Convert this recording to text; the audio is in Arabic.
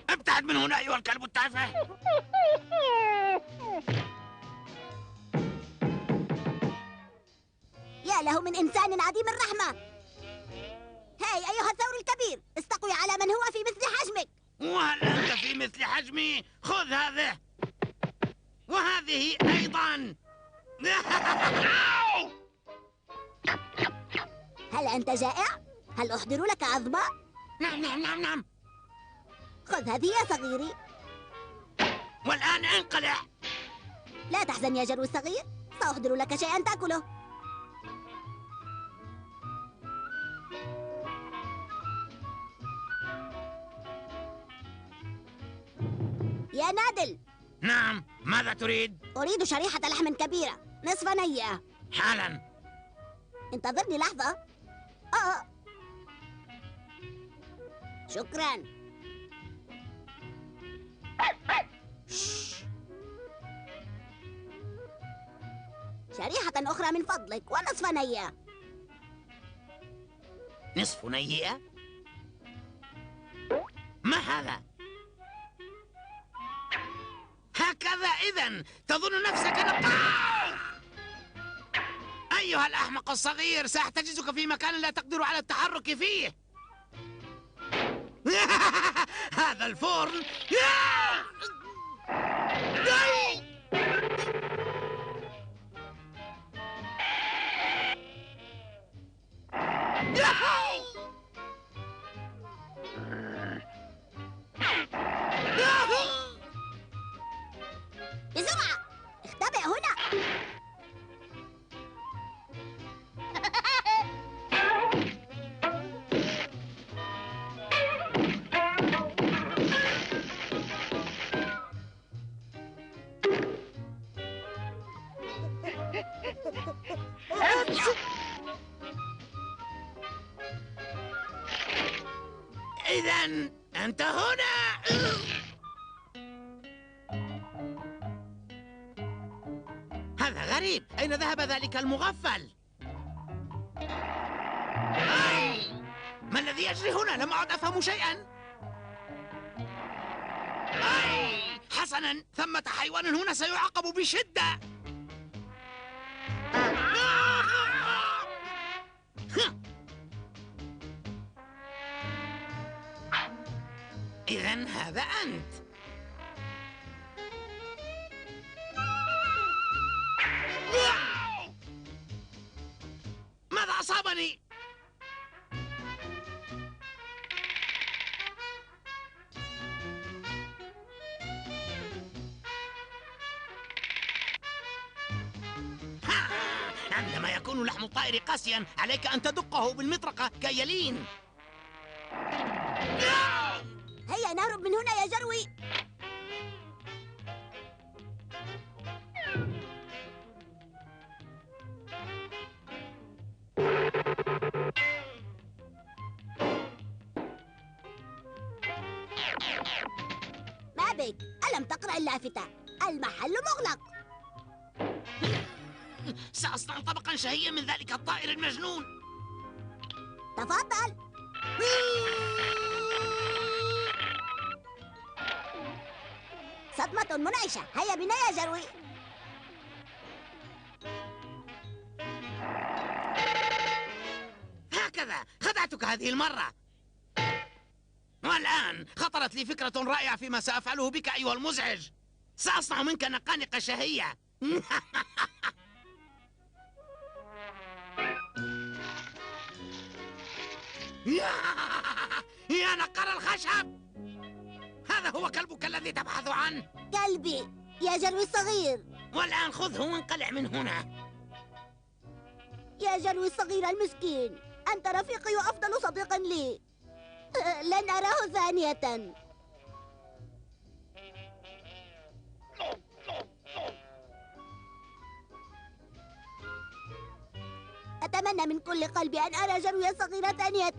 ابتعد من هنا أيها الكلب التافه. يا له من إنسان عديم الرحمة. هاي أيها الثور الكبير، استقوي على من هو في مثل حجمك. وهل أنت في مثل حجمي؟ خذ هذه وهذه أيضا. هل أنت جائع؟ هل أحضر لك عظمة؟ نعم نعم نعم نعم. خذ هذه يا صغيري. والآن انقلع. لا تحزن يا جرو الصغير، سأحضر لك شيئا تأكله. يا نادل. نعم، ماذا تريد؟ أريد شريحة لحم كبيرة نصف نيئة. حالا. انتظرني لحظة. شكرا. شريحة أخرى من فضلك ونصف نيئة. نصف نيئة؟ ما هذا؟ هكذا إذن تظن نفسك أيها الأحمق الصغير، سأحتجزك في مكان لا تقدر على التحرك فيه. هذا الفرن. بسرعة، اختبئ هنا. إذن أنت هنا. هذا غريب، أين ذهب ذلك المغفل؟ ما الذي يجري هنا؟ لم أعد أفهم شيئا. حسنا، ثمة حيوان هنا سيعاقب بشدة. إذن هذا أنت. ماذا أصابني؟ عندما يكون لحم الطائر قاسيا عليك أن تدقه بالمطرقة كي يلين. هيا نهرب من هنا يا جروي. ما بك؟ ألم تقرأ اللافتة؟ المحل مغلق. سأصنع طبقا شهيا من ذلك الطائر المجنون. تفضل. صدمة منعشة، هيا بنا يا جروي. هكذا خدعتك هذه المرة. والآن خطرت لي فكرة رائعة فيما سأفعله بك أيها المزعج. سأصنع منك نقانق شهية. يا نقر الخشب، هذا هو كلبك الذي تبحث عنه. كلبي يا جروي الصغير. والآن خذه وانقلع من هنا. يا جروي الصغير المسكين، أنت رفيقي وأفضل صديق لي. لن أراه ثانية. أتمنى من كل قلبي أن أرى جروي الصغير ثانية.